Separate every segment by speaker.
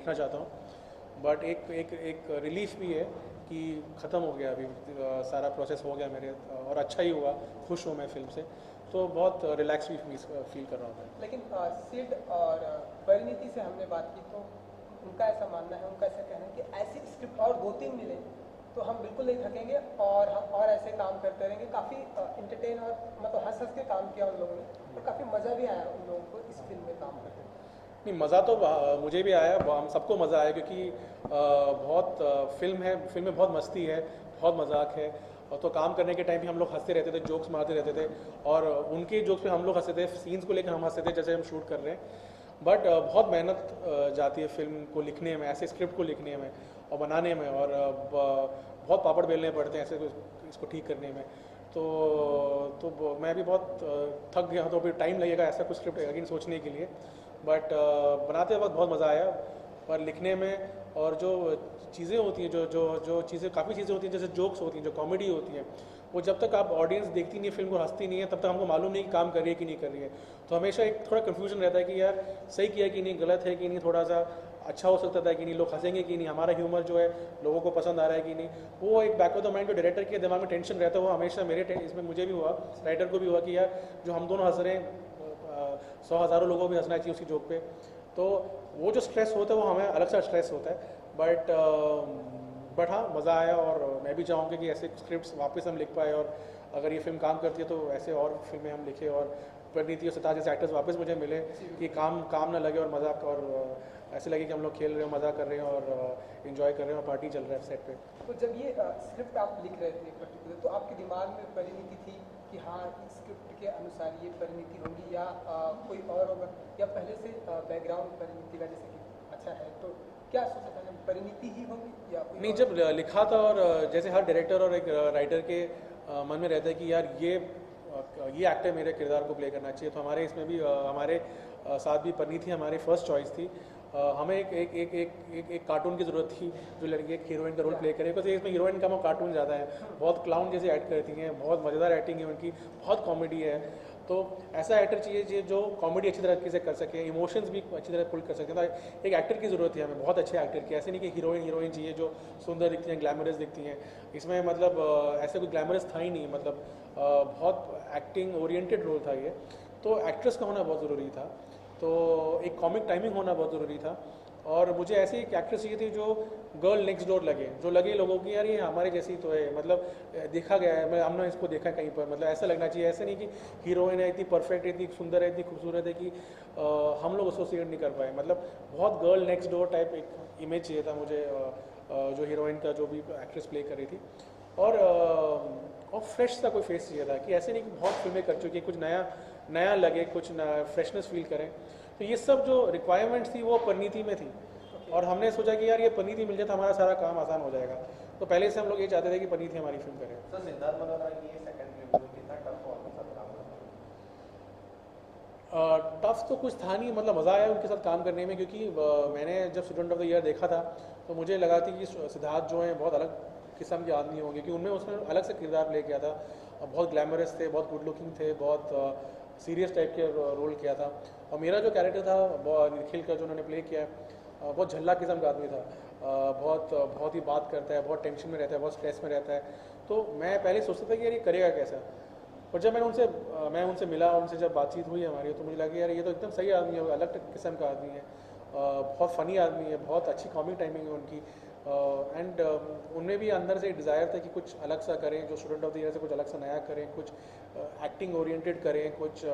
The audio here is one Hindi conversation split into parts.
Speaker 1: देखना चाहता हूँ। बट एक रिलीफ भी है कि ख़त्म हो गया अभी, सारा प्रोसेस हो गया मेरे, और अच्छा ही हुआ, खुश हूँ मैं फिल्म से, तो बहुत रिलैक्स भी फील कर रहा हूँ मैं।
Speaker 2: लेकिन सिड और परिणीति से हमने बात की तो उनका ऐसा मानना है, उनका ऐसा कहना है कि ऐसी स्क्रिप्ट और 2-3 मिले तो हम बिल्कुल नहीं थकेंगे और हम और ऐसे काम करते रहेंगे। काफ़ी इंटरटेन और मतलब हंस हंस के काम किया उन लोगों ने, और काफ़ी मज़ा भी आया उन लोगों को इस फिल्म में काम करके।
Speaker 1: नहीं, मज़ा तो मुझे भी आया, हम सबको मज़ा आया, क्योंकि बहुत फिल्म में बहुत मस्ती है, बहुत मजाक है, और तो काम करने के टाइम भी हम लोग हंसते रहते थे, जोक्स मारते रहते थे, और उनके जोक्स पे हम लोग हंसते थे, सीन्स को लेकर हम हंसते थे जैसे हम शूट कर रहे हैं। बट बहुत मेहनत जाती है फिल्म को लिखने में, ऐसे स्क्रिप्ट को लिखने में और बनाने में, और बहुत पापड़ बेलने पड़ते हैं ऐसे इसको ठीक करने में। मैं भी बहुत थक गया हूँ, तो फिर टाइम लगेगा ऐसा कुछ स्क्रिप्ट अगेन सोचने के लिए। बट बनाते वक्त बहुत मज़ा आया, पर लिखने में और जो चीज़ें होती हैं, जो जो जो चीज़ें काफ़ी चीज़ें होती हैं, जैसे जोक्स होती हैं, जो कॉमेडी होती हैं, वो जब तक आप ऑडियंस देखती नहीं है फिल्म को, हंसती नहीं है, तब तक हमको मालूम नहीं कि काम कर रही है कि नहीं कर रही है। तो हमेशा एक थोड़ा कन्फ्यूजन रहता है कि यार सही किया कि नहीं, गलत है कि नहीं, थोड़ा सा अच्छा हो सकता था कि नहीं, लोग हंसेंगे कि नहीं, हमारा ह्यूमर जो है लोगों को पसंद आ रहा है कि नहीं। वो एक बैक ऑफ द माइंड जो डायरेक्टर के दिमाग में टेंशन रहता है, वो हमेशा इसमें मुझे भी हुआ, राइटर को भी हुआ कि यार जो हम दोनों हंस रहे हैं, 100,000 लोगों को भी हंसना चाहिए उसकी जोक पे। तो वो जो स्ट्रेस होता है वो हमें अलग सा स्ट्रेस होता है। बट हाँ, मज़ा आया, और मैं भी चाहूँगा कि ऐसे स्क्रिप्ट्स वापस हम लिख पाए, और अगर ये फिल्म काम करती है तो ऐसे और फिल्में हम लिखें, और परिणीति और सिताज जैसे एक्टर्स वापस मुझे मिले कि काम ना लगे, और मजाक, और ऐसे लगे कि हम लोग खेल रहे हो, मज़ा कर रहे हैं, और इन्जॉय कर रहे हैं, और पार्टी चल रहा है सेट पे।
Speaker 2: तो जब ये स्क्रिप्ट आप लिख रहे थे पर्टिकुलर, तो आपके दिमाग में परिणीति थी कि हाँ इस स्क्रिप्ट के अनुसार ये परिणीति होगी, या कोई और होगा, या पहले से बैकग्राउंड परिणीति का जैसे कि अच्छा है, तो क्या सोचा था, परिणीति ही होगी या कोई
Speaker 1: नहीं,
Speaker 2: और?
Speaker 1: जब लिखा था, और जैसे हर डायरेक्टर और एक राइटर के मन में रहता है कि यार ये एक्टर मेरे किरदार को प्ले करना चाहिए, तो हमारे इसमें भी हमारे साथ भी परिणीति हमारी फर्स्ट चॉइस थी। हमें एक कार्टून की ज़रूरत थी, जो लड़की एक हीरोइन का रोल प्ले करे, बिकॉज इसमें हीरोइन का वो कार्टून ज़्यादा है, बहुत क्लाउन जैसे एक्ट करती हैं, बहुत मज़ेदार एक्टिंग है उनकी, बहुत कॉमेडी है। तो ऐसा एक्टर चाहिए जो कॉमेडी अच्छी तरीके से कर सके, इमोशंस भी अच्छी तरह पुल कर सके। तो एक एक्टर की ज़रूरत है हमें, बहुत अच्छे एक्टर की, ऐसे नहीं कि हीरोइन चाहिए जो सुंदर दिखती हैं, ग्लैमरस दिखती हैं। इसमें मतलब ऐसे कोई ग्लैमरस था ही नहीं, मतलब बहुत एक्टिंग ओरिएंटेड रोल था ये, तो एक्ट्रेस का होना बहुत ज़रूरी था, तो एक कॉमिक टाइमिंग होना बहुत ज़रूरी था, और मुझे ऐसी एक एक्ट्रेस चाहिए थी जो गर्ल नेक्स्ट डोर लगे, जो लगे लोगों की यार ये हमारे जैसी तो है, मतलब देखा गया है, मैं हमने इसको देखा कहीं पर, मतलब ऐसा लगना चाहिए, ऐसे नहीं कि हीरोइन है इतनी परफेक्ट है, इतनी सुंदर है, इतनी खूबसूरत है कि हम लोग एसोसिएट नहीं कर पाए, मतलब बहुत गर्ल नेक्स्ट डोर टाइप एक इमेज चाहिए था मुझे, जो हीरोइन का जो भी एक्ट्रेस प्ले कर रही थी, और फ्रेश सा कोई फेस चाहिए था, कि ऐसे नहीं कि बहुत फिल्में कर चुकी, कुछ नया लगे, कुछ फ्रेशनेस फील करें। तो ये सब जो रिक्वायरमेंट्स थी वो परिणीति में थी, और हमने सोचा कि यार ये परिणीति मिल जाए तो हमारा सारा काम आसान हो जाएगा, तो पहले से हम लोग ये चाहते थे कि परिणीति हमारी फिल्म करे।
Speaker 3: सर, सिद्धार्थ मल्होत्रा की ये सेकंड फिल्म में कितना टफ और साथ काम करना?
Speaker 1: टफ तो कुछ था नहीं, मतलब मज़ा आया उनके साथ काम करने में, क्योंकि मैंने जब स्टूडेंट ऑफ द ईयर देखा था तो मुझे लगा था कि सिद्धार्थ जो है बहुत अलग किस्म के आदमी होंगे, कि उनमें उसने अलग से किरदार प्ले किया था, बहुत ग्लैमरस थे, बहुत गुड लुकिंग थे, बहुत सीरियस टाइप के रोल किया था, और मेरा जो कैरेक्टर था निखिल का जो उन्होंने प्ले किया है, बहुत झल्ला किस्म का आदमी था, बहुत ही बात करता है, बहुत टेंशन में रहता है, बहुत स्ट्रेस में रहता है। तो मैं पहले सोचता था कि यार ये करेगा कैसा, और जब मैं उनसे मिला, उनसे जब बातचीत हुई हमारी, तो मुझे लगा यार ये तो एकदम सही आदमी है, अलग किस्म का आदमी है, बहुत फ़नी आदमी है, बहुत अच्छी कॉमिक टाइमिंग है उनकी, एंड उनमें भी अंदर से एक डिज़ायर था कि कुछ अलग सा करें, जो स्टूडेंट ऑफ द ईयर से कुछ अलग सा नया करें, कुछ एक्टिंग ओरिएंटेड करें, कुछ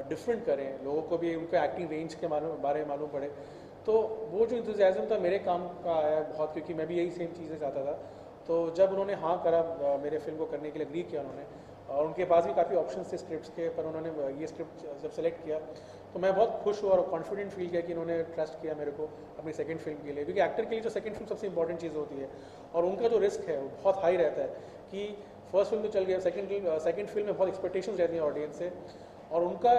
Speaker 1: डिफरेंट करें, लोगों को भी उनके एक्टिंग रेंज के बारे में मालूम पड़े। तो वो जो इंथुजियाज़म था मेरे काम का आया बहुत, क्योंकि मैं भी यही सेम चीज़ें चाहता था। तो जब उन्होंने हाँ करा, मेरे फिल्म को करने के लिए एग्री किया उन्होंने, और उनके पास भी काफ़ी ऑप्शंस थे स्क्रिप्ट्स के, पर उन्होंने ये स्क्रिप्ट जब सेलेक्ट किया तो मैं बहुत खुश हुआ और कॉन्फिडेंट फील किया कि इन्होंने ट्रस्ट किया मेरे को अपनी सेकंड फिल्म के लिए, क्योंकि एक्टर के लिए जो सेकंड फिल्म सबसे इंपॉर्टेंट चीज़ होती है, और उनका जो रिस्क है वो बहुत हाई रहता है, कि फर्स्ट फिल्म तो चल गया, सेकंड फिल्म में बहुत एक्सपेक्टेशंस रहती हैं ऑडियंस से, और उनका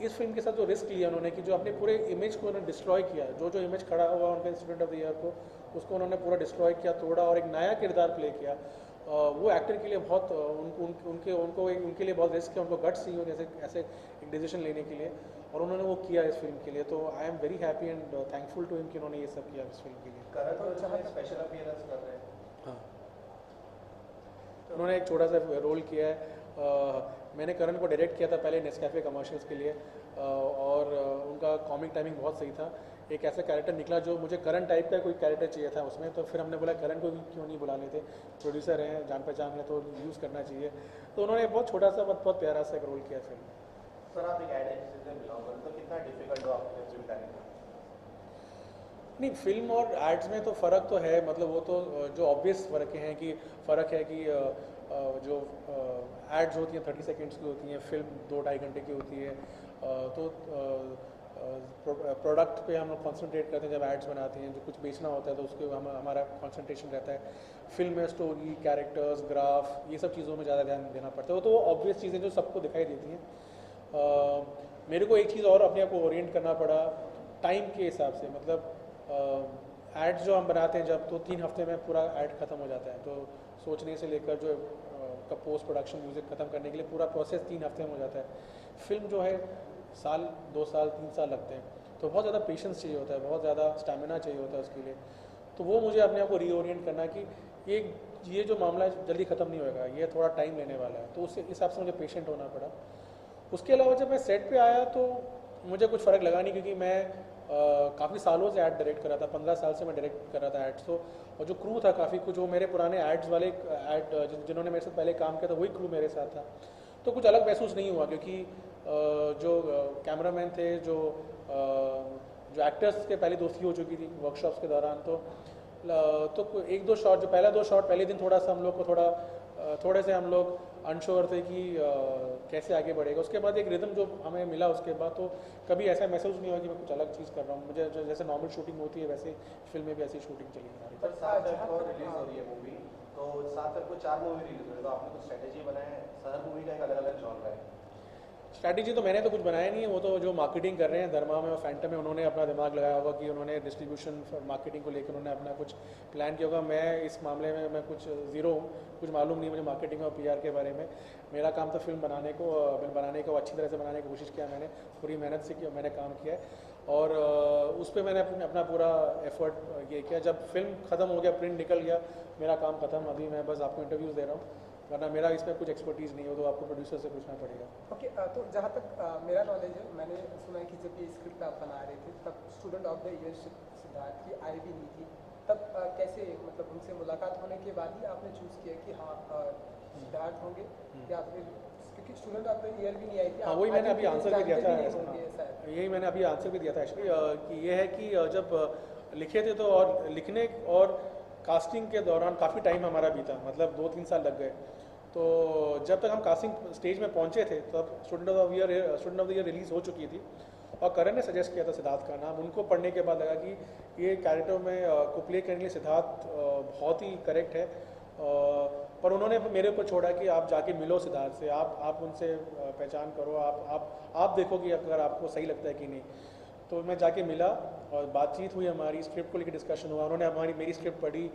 Speaker 1: इस फिल्म के साथ जो रिस्क लिया उन्होंने, कि जो अपने पूरे इमेज को उन्होंने डिस्ट्रॉय किया, जो इमेज खड़ा हुआ उनका स्टूडेंट ऑफ द ईयर को, उसको उन्होंने पूरा डिस्ट्रॉय किया, तोड़ा, और एक नया किरदार प्ले किया, वो एक्टर के लिए बहुत उनके लिए बहुत रिस्क है, उनको गट्स चाहिए जैसे ऐसे एक डिसीजन लेने के लिए, और उन्होंने वो किया इस फिल्म के लिए। तो I am very happy and thankful to him कि उन्होंने ये सब किया इस फिल्म के लिए।
Speaker 3: करण जौहर स्पेशल अपीयरेंस कर रहे हैं।
Speaker 1: हाँ, उन्होंने एक छोटा सा रोल किया है। मैंने करण को डायरेक्ट किया था पहले नेस्कैफे कमर्शियल्स के लिए, और उनका कॉमिक टाइमिंग बहुत सही था। एक ऐसा कैरेक्टर निकला जो मुझे करण टाइप का कोई कैरेक्टर चाहिए था उसमें, तो फिर हमने बोला करण को भी क्यों नहीं बुला लेते, प्रोड्यूसर हैं, जान पहचान है, तो यूज़ करना चाहिए। तो उन्होंने बहुत छोटा सा बहुत प्यारा सा एक रोल किया फिल्म।
Speaker 3: सर आप एक एड एजेंसी से बिलोंग करते तो कितना डिफिकल्ट हो आपके फिल्म डायरेक्ट?
Speaker 1: नहीं, फिल्म और एड्स में तो फ़र्क तो है, मतलब वो तो जो ऑब्वियस फ़र्क है कि जो एड्स होती हैं 30 सेकेंड्स की होती हैं, फिल्म 2-2.5 घंटे की होती है। तो प्रोडक्ट पे हम लोग कॉन्सेंट्रेट करते हैं जब एड्स बनाते हैं, जो कुछ बेचना होता है तो उसके हमारा कॉन्सेंट्रेशन रहता है। फिल्म में स्टोरी, कैरेक्टर्स, ग्राफ, ये सब चीज़ों में ज़्यादा ध्यान देना पड़ता है। तो वो ऑब्वियस चीज़ें जो सबको दिखाई देती हैं। मेरे को एक चीज़ और अपने आप को ओरिएंट करना पड़ा टाइम के हिसाब से, मतलब एड्स जो हम बनाते हैं जब, तो 3 हफ्ते में पूरा एड ख़त्म हो जाता है। तो सोचने से लेकर जो पोस्ट प्रोडक्शन म्यूज़िक ख़त्म करने के लिए पूरा प्रोसेस 3 हफ्ते में हो जाता है। फिल्म जो है साल, 2 साल, 3 साल लगते हैं, तो बहुत ज़्यादा पेशेंस चाहिए होता है, बहुत ज़्यादा स्टैमिना चाहिए होता है उसके लिए। तो वो मुझे अपने आप को रीओरिएंट करना कि ये जो मामला है जल्दी ख़त्म नहीं होगा, ये थोड़ा टाइम लेने वाला है, तो उस हिसाब से मुझे पेशेंट होना पड़ा। उसके अलावा जब मैं सेट पे आया तो मुझे कुछ फ़र्क लगा नहीं, क्योंकि मैं काफ़ी सालों से ऐड डायरेक्ट कर रहा था, 15 साल से मैं डायरेक्ट कर रहा था एड्स। तो और जो क्रू था काफ़ी कुछ, वो मेरे पुराने एड्स वाले ऐड जिन्होंने मेरे साथ पहले काम किया था वही क्रू मेरे साथ था। तो कुछ अलग महसूस नहीं हुआ, क्योंकि जो कैमरामैन थे, जो एक्टर्स के पहले दोस्ती हो चुकी थी वर्कशॉप्स के दौरान। तो 1-2 शॉट, जो पहला 2 शॉट पहले दिन थोड़ा सा हम लोग को थोड़े से हम लोग अनश्योर थे कि कैसे आगे बढ़ेगा। उसके बाद एक रिदम जो हमें मिला, उसके बाद तो कभी ऐसा महसूस नहीं हुआ कि मैं कुछ अलग चीज़ कर रहा हूँ। मुझे जैसे नॉर्मल शूटिंग होती है वैसे फिल्म में भी ऐसी शूटिंग चली हमारी।
Speaker 3: पर 7 तारीख को रिलीज हो रही है मूवी, तो 7 तारीख को 4 मूवी रिलीज हो रही है, तो आपने कुछ स्ट्रेटेजी बनाया है? हर मूवी का एक अलग अलग जॉनर है।
Speaker 1: स्ट्रैटेजी तो मैंने तो कुछ बनाया नहीं है, वो तो जो मार्केटिंग कर रहे हैं धर्मा में और फैंटम में, उन्होंने अपना दिमाग लगाया होगा कि उन्होंने डिस्ट्रीब्यूशन मार्केटिंग को लेकर उन्होंने अपना कुछ प्लान किया होगा। मैं इस मामले में मैं कुछ ज़ीरो हूँ, कुछ मालूम नहीं मुझे मार्केटिंग और पीआर के बारे में। मेरा काम था फिल्म बनाने को अच्छी तरह से बनाने की कोशिश किया मैंने, पूरी मेहनत से किया, मैंने काम किया है, और उस पर मैंने अपना पूरा एफर्ट ये किया। जब फिल्म ख़त्म हो गया, प्रिंट निकल गया, मेरा काम ख़त्म। अभी मैं बस आपको इंटरव्यूज़ दे रहा हूँ, वरना मेरा इसमें कुछ एक्सपर्टीज़ नहीं हो, तो आपको प्रोड्यूसर से पूछना पड़ेगा।
Speaker 2: ओके, तो जहाँ तक मेरा नॉलेज है, मैंने सुना है कि जब ये स्क्रिप्ट आप बना रहे थे तब student of the year Siddharth की आई भी नहीं थी, तब कैसे, मतलब उनसे मुलाकात होने के बाद ही आपने चूज़ किया कि हाँ सिद्धार्थ होंगे, या फिर क्योंकि स्टूडेंट ऑफ द ईयर भी नहीं आई थी?
Speaker 1: हाँ, वही मैंने अभी आंसर भी दिया था,
Speaker 2: यही
Speaker 1: मैंने अभी आंसर भी दिया था एक्चुअली, कि ये है कि जब लिखे थे तो, और लिखने और कास्टिंग के दौरान काफ़ी टाइम हमारा बीता, मतलब 2-3 साल लग गए। तो जब तक हम कास्टिंग स्टेज में पहुंचे थे तब student of the year release हो चुकी थी, और करण ने सजेस्ट किया था सिद्धार्थ का नाम। उनको पढ़ने के बाद लगा कि ये कैरेक्टर में को प्ले करने के लिए सिद्धार्थ बहुत ही करेक्ट है, पर उन्होंने मेरे ऊपर छोड़ा कि आप जाके मिलो सिद्धार्थ से, आप उनसे पहचान करो, आप देखो कि अगर आपको सही लगता है कि नहीं। तो मैं जाके मिला और बातचीत हुई हमारी, स्क्रिप्ट को लेकर डिस्कशन हुआ, उन्होंने मेरी स्क्रिप्ट पढ़ी,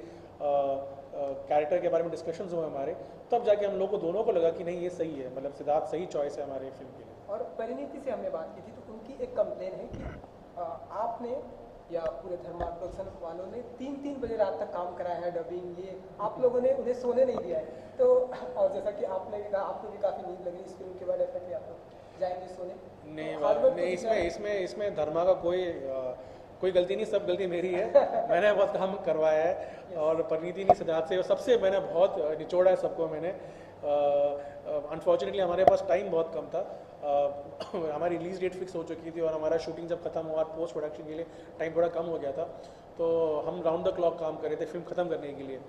Speaker 1: कैरेक्टर के बारे में डिस्कशंस हुए हमारे, तब जाके हम लोग को दोनों को लगा कि नहीं ये सही है, मतलब सिद्धार्थ सही चॉइस है हमारे फिल्म के लिए।
Speaker 2: और परिणीति से हमने बात की थी, तो उनकी एक कंप्लेन है कि आपने या पूरे धर्मा प्रोडक्शन वालों ने 3-3 बजे रात तक काम कराया है, डबिंग, ये आप लोगों ने उन्हें सोने नहीं दिया है। तो और जैसा कि आपने भी कहा, आपको भी काफ़ी नींद लगी इस फिल्म के बाद, डेफिनेटली आप लोग जाएंगे सोने।
Speaker 1: नहीं, इसमें धर्मा का कोई गलती नहीं, सब गलती मेरी है। मैंने बहुत काम करवाया है, और परिणीति ने सिद्धार्थ से सबसे मैंने बहुत निचोड़ा है सबको मैंने। अनफॉर्चुनेटली हमारे पास टाइम बहुत कम था, हमारी रिलीज डेट फिक्स हो चुकी थी, और हमारा शूटिंग जब खत्म हुआ, पोस्ट प्रोडक्शन के लिए टाइम थोड़ा कम हो गया था, तो हम राउंड द क्लॉक काम कर रहे थे फिल्म ख़त्म करने के लिए,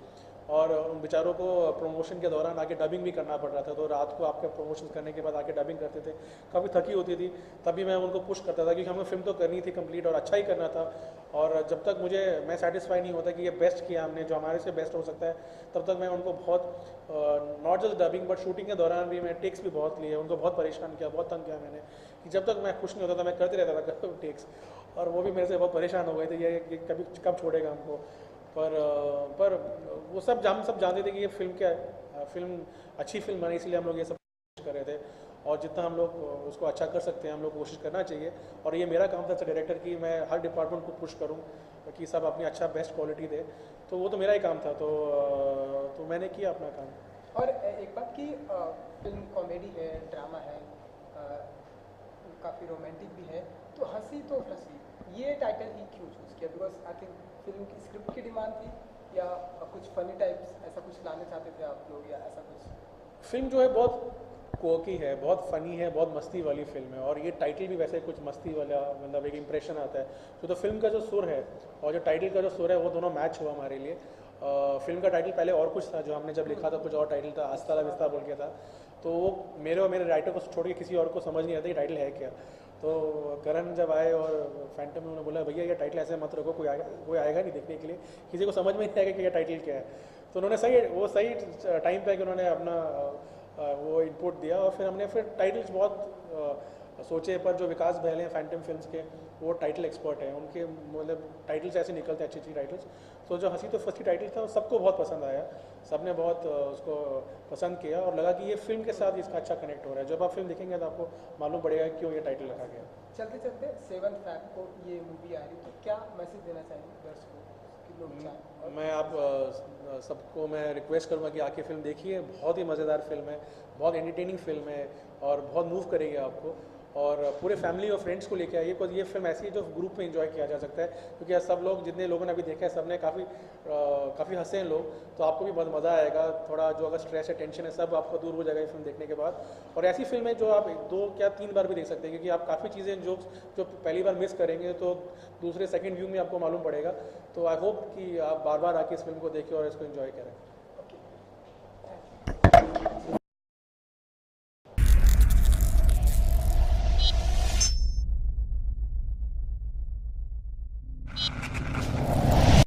Speaker 1: और उन बेचारों को प्रमोशन के दौरान आके डबिंग भी करना पड़ रहा था। तो रात को आपके प्रमोशन करने के बाद आके डबिंग करते थे, काफ़ी थकी होती थी, तभी मैं उनको पुश करता था, क्योंकि हमें फिल्म तो करनी थी कंप्लीट और अच्छा ही करना था। और जब तक मैं सेटिस्फाई नहीं होता कि ये बेस्ट किया हमने, जो हमारे से बेस्ट हो सकता है, तब तक मैं उनको बहुत not just dubbing but shooting के दौरान भी मैं टेक्स भी बहुत लिए, उनको बहुत परेशान किया, बहुत तंग किया मैंने, कि जब तक मैं खुश नहीं होता था मैं करते रहता था टेक्स, और वो भी मेरे से बहुत परेशान हो गए थे, ये कभी कब छोड़ेगा हमको। पर वो सब हम सब जानते थे कि ये फिल्म क्या है, फिल्म अच्छी फिल्म बनी, इसलिए हम लोग ये सब कोशिश कर रहे थे। और जितना हम लोग उसको अच्छा कर सकते हैं हम लोग कोशिश करना चाहिए। और ये मेरा काम था एज डायरेक्टर कि मैं हर डिपार्टमेंट को पुश करूँ कि सब अपनी अच्छा बेस्ट क्वालिटी दे, तो वो तो मेरा ही काम था। तो मैंने किया अपना काम।
Speaker 2: और एक बात कि फिल्म कॉमेडी है, ड्रामा है, काफ़ी रोमांटिक भी है, तो हंसी तो हंसी, ये टाइटल ही क्यों चूज़ किया? बिकॉज आई थिंक फिल्म की स्क्रिप्ट की डिमांड थी या कुछ फनी टाइप्स ऐसा कुछ लाने चाहते थे आप लोग, या ऐसा कुछ?
Speaker 1: फिल्म जो है बहुत कोकी है, बहुत फ़नी है, बहुत मस्ती वाली फिल्म है, और ये टाइटल भी वैसे कुछ मस्ती वाला, मतलब एक इम्प्रेशन आता है। तो फिल्म का जो सुर है और जो टाइटल का जो सुर है वो दोनों मैच हुआ हमारे लिए। फिल्म का टाइटल पहले और कुछ था, जो हमने जब लिखा था कुछ और टाइटल था, आस्ता विस्ता बोल के था। तो वो मेरे और मेरे राइटर को छोड़ के किसी और को समझ नहीं आता कि टाइटल है क्या। तो करण जब आए और फैंटम में उन्होंने बोला भैया ये टाइटल ऐसे मत रखो, कोई आएगा नहीं देखने के लिए, किसी को समझ में नहीं आएगा कि ये टाइटल क्या है। तो उन्होंने सही टाइम पे कि उन्होंने अपना वो इनपुट दिया, और फिर हमने टाइटल्स बहुत सोचे, पर जो विकास बहले हैं फैंटम फिल्म्स के, वो टाइटल एक्सपर्ट हैं, उनके मतलब टाइटल्स ऐसे निकलते हैं अच्छी टाइटल्स। तो जो हंसी तो फर्स्ट टाइटल था सबको बहुत पसंद आया, सबने बहुत उसको पसंद किया, और लगा कि ये फिल्म के साथ इसका अच्छा कनेक्ट हो रहा है। जब आप फिल्म देखेंगे तो आपको मालूम पड़ेगा क्यों ये टाइटल रखा गया।
Speaker 2: चलते चलते 7 फैब को ये मूवी आ रही, तो क्या मैसेज देना चाहेंगे दर्शकों कि लोग चाहें?
Speaker 1: मैं आप सबको मैं रिक्वेस्ट करूँगा कि आके फिल्म देखिए, बहुत ही मज़ेदार फिल्म है, बहुत एंटरटेनिंग फिल्म है, और बहुत मूव करेगी आपको, और पूरे फैमिली और फ्रेंड्स को लेके आइए, बिकॉज ये फिल्म ऐसी है जो ग्रुप में एंजॉय किया जा सकता है, क्योंकि सब लोग, जितने लोगों ने अभी देखा है, सब ने काफ़ी हंसे हैं लोग, तो आपको भी बहुत मज़ा आएगा। थोड़ा जो अगर स्ट्रेस है, टेंशन है, सब आपका दूर हो जाएगा ये फिल्म देखने के बाद। और ऐसी फिल्म है जो आप 2 या 3 बार भी देख सकते हैं, क्योंकि आप काफ़ी चीज़ें जो पहली बार मिस करेंगे तो दूसरे सेकेंड व्यू में आपको मालूम पड़ेगा। तो आई होप कि आप बार बार आके इस फिल्म को देखें और इसको एंजॉय करें।